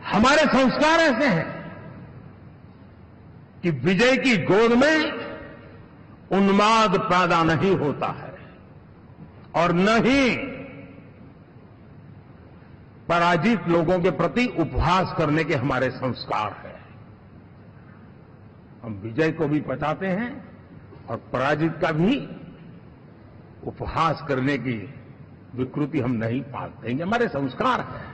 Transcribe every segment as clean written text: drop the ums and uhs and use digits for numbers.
हमारे संस्कार ऐसे हैं कि विजय की गोद में उन्माद पैदा नहीं होता है और न ही पराजित लोगों के प्रति उपहास करने के हमारे संस्कार हैं। हम विजय को भी पचाते हैं और पराजित का भी उपहास करने की विकृति हम नहीं पालते हैं। हमारे संस्कार हैं।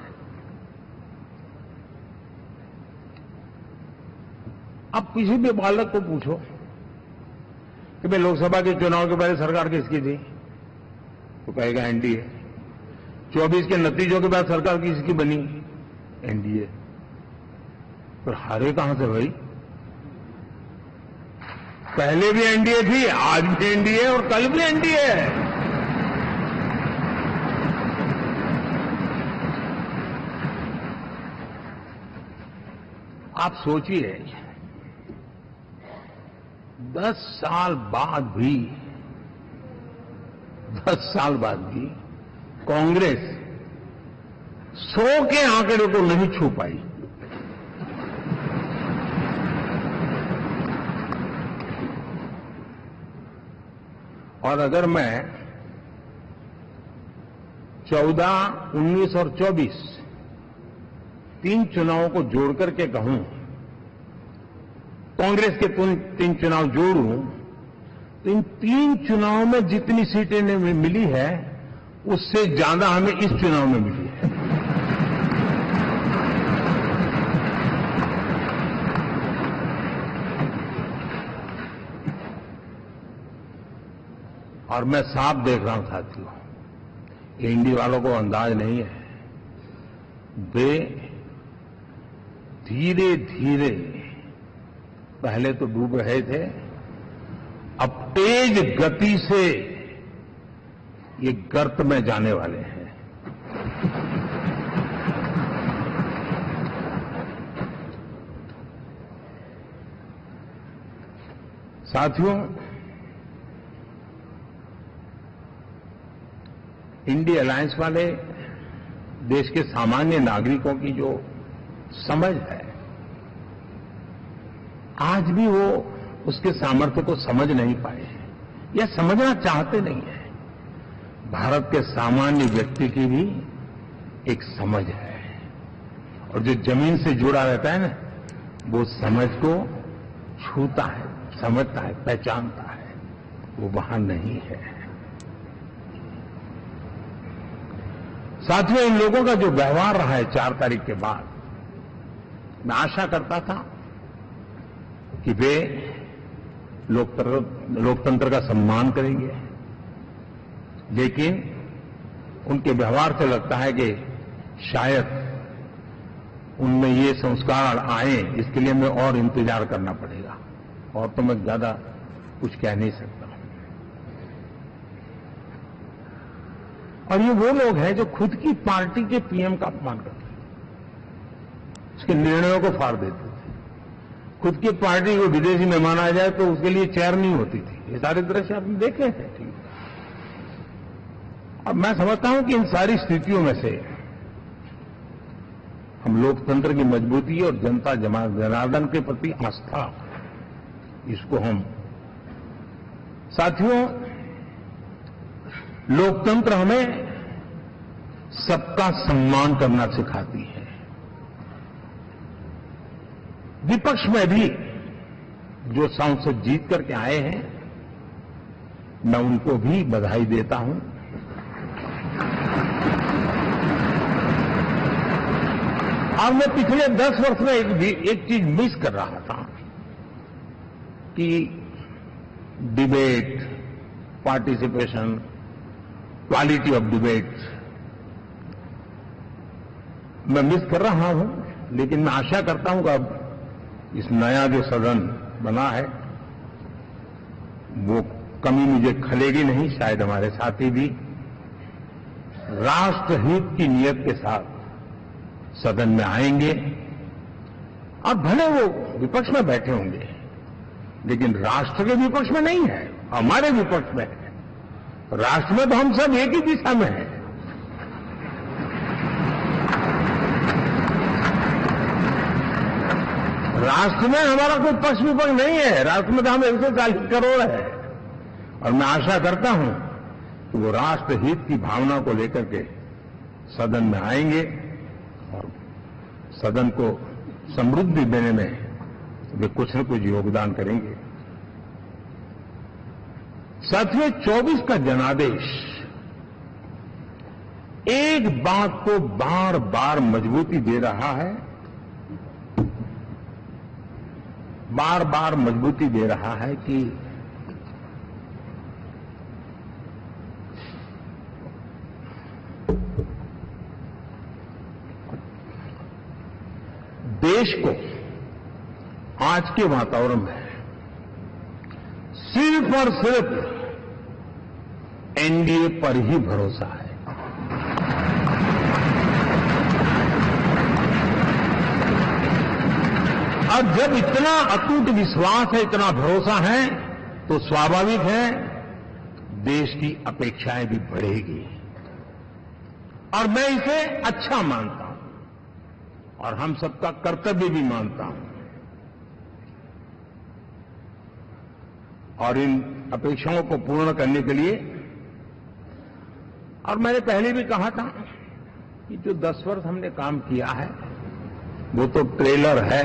अब किसी भी बालक को पूछो कि भाई लोकसभा के चुनाव के पहले सरकार किसकी थी, तो कहेगा एनडीए। 24 के नतीजों के बाद सरकार किसकी बनी, एनडीए। पर हारे कहां से भाई? पहले भी एनडीए थी, आज भी एनडीए और कल भी एनडीए है। आप सोचिए 10 साल बाद भी कांग्रेस 100 के आंकड़े को नहीं छू पाई। और अगर मैं 14, 19 और 24 तीन चुनावों को जोड़ करके कहूं, कांग्रेस के 3 चुनाव जोड़ूं, तो इन 3 चुनावों में जितनी सीटें मिली है उससे ज्यादा हमें इस चुनाव में मिली है। और मैं साफ देख रहा हूं साथियों, एनडीए वालों को अंदाज नहीं है। वे धीरे धीरे पहले तो डूब रहे थे, अब तेज गति से ये गर्त में जाने वाले हैं। साथियों, इंडिया अलायंस वाले देश के सामान्य नागरिकों की जो समझ है, आज भी वो उसके सामर्थ्य को समझ नहीं पाए हैं या समझना चाहते नहीं है। भारत के सामान्य व्यक्ति की भी एक समझ है और जो जमीन से जुड़ा रहता है ना, वो समझ को छूता है, समझता है, पहचानता है, वो वहां नहीं है। साथियों, इन लोगों का जो व्यवहार रहा है 4 तारीख के बाद, मैं आशा करता था कि वे लोकतंत्र का सम्मान करेंगे, लेकिन उनके व्यवहार से लगता है कि शायद उनमें ये संस्कार आए, इसके लिए हमें और इंतजार करना पड़ेगा। और तो मैं ज्यादा कुछ कह नहीं सकता। और ये वो लोग हैं जो खुद की पार्टी के पीएम का अपमान करते हैं, उसके निर्णयों को फाड़ देते थे। खुद की पार्टी को विदेशी मेहमान आ जाए तो उसके लिए चेयर नहीं होती थी। ये सारे दृश्य आपने देखे हैं। ठीक, अब मैं समझता हूं कि इन सारी स्थितियों में से हम लोकतंत्र की मजबूती और जनता जनार्दन के प्रति आस्था, इसको हम, साथियों, लोकतंत्र हमें सबका सम्मान करना सिखाती है। विपक्ष में भी जो सांसद जीत करके आए हैं, मैं उनको भी बधाई देता हूं। और मैं पिछले 10 वर्ष में एक चीज मिस कर रहा था कि debate, participation, quality of debate मैं मिस कर रहा हूं। लेकिन मैं आशा करता हूं कि अब इस नया जो सदन बना है वो कमी मुझे खलेगी नहीं। शायद हमारे साथी भी राष्ट्रहित की नीयत के साथ सदन में आएंगे और भले वो विपक्ष में बैठे होंगे, लेकिन राष्ट्र के विपक्ष में नहीं है, हमारे विपक्ष में है। राष्ट्र में तो हम सब एक ही दिशा में हैं। राष्ट्र में हमारा कोई पक्ष विपक्ष नहीं है। राष्ट्र में तो हम 140 करोड़ है और मैं आशा करता हूं कि वो राष्ट्र हित की भावना को लेकर के सदन में आएंगे और सदन को समृद्धि देने में वे कुछ न कुछ योगदान करेंगे। साथियों, 24 का जनादेश एक बात को बार बार मजबूती दे रहा है, बार बार मजबूती दे रहा है कि देश को आज के वातावरण में सिर्फ और सिर्फ एनडीए पर ही भरोसा है। और जब इतना अटूट विश्वास है, इतना भरोसा है, तो स्वाभाविक है देश की अपेक्षाएं भी बढ़ेगी। और मैं इसे अच्छा मानता हूं और हम सबका कर्तव्य भी मानता हूं। और इन अपेक्षाओं को पूर्ण करने के लिए, और मैंने पहले भी कहा था कि जो 10 वर्ष हमने काम किया है वो तो ट्रेलर है।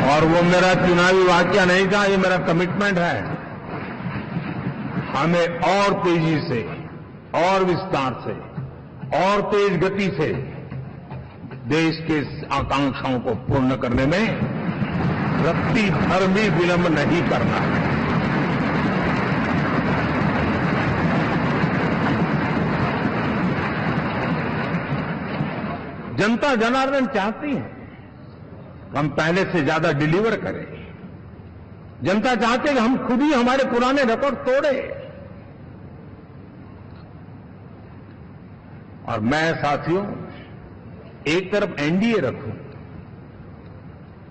और वो मेरा चुनावी वाक्य नहीं था, ये मेरा कमिटमेंट है। हमें और तेजी से, और विस्तार से, और तेज गति से देश के आकांक्षाओं को पूर्ण करने में रत्ती भर भी विलंब नहीं करना है। जनता जनार्दन चाहती है हम पहले से ज्यादा डिलीवर करें। जनता चाहती है कि हम खुद ही हमारे पुराने रिकॉर्ड तोड़े। और मैं साथियों एक तरफ एनडीए रखूं,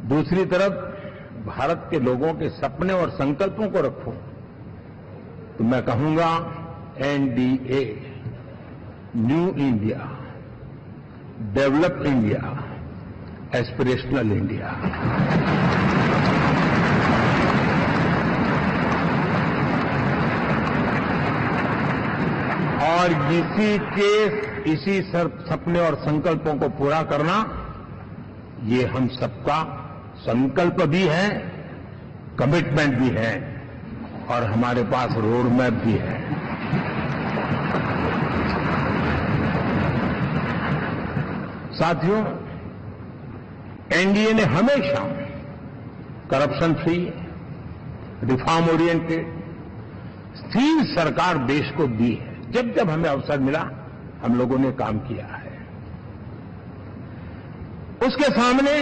दूसरी तरफ भारत के लोगों के सपने और संकल्पों को रखूं, तो मैं कहूंगा NDA, new India, develop India, aspirational India. और इसी सपने और संकल्पों को पूरा करना, ये हम सबका संकल्प भी है, कमिटमेंट भी है और हमारे पास रोड मैप भी है। साथियों, एनडीए ने हमेशा करप्शन फ्री, रिफॉर्म ओरिएंटेड, स्थिर सरकार देश को दी है। जब जब हमें अवसर मिला हम लोगों ने काम किया है। उसके सामने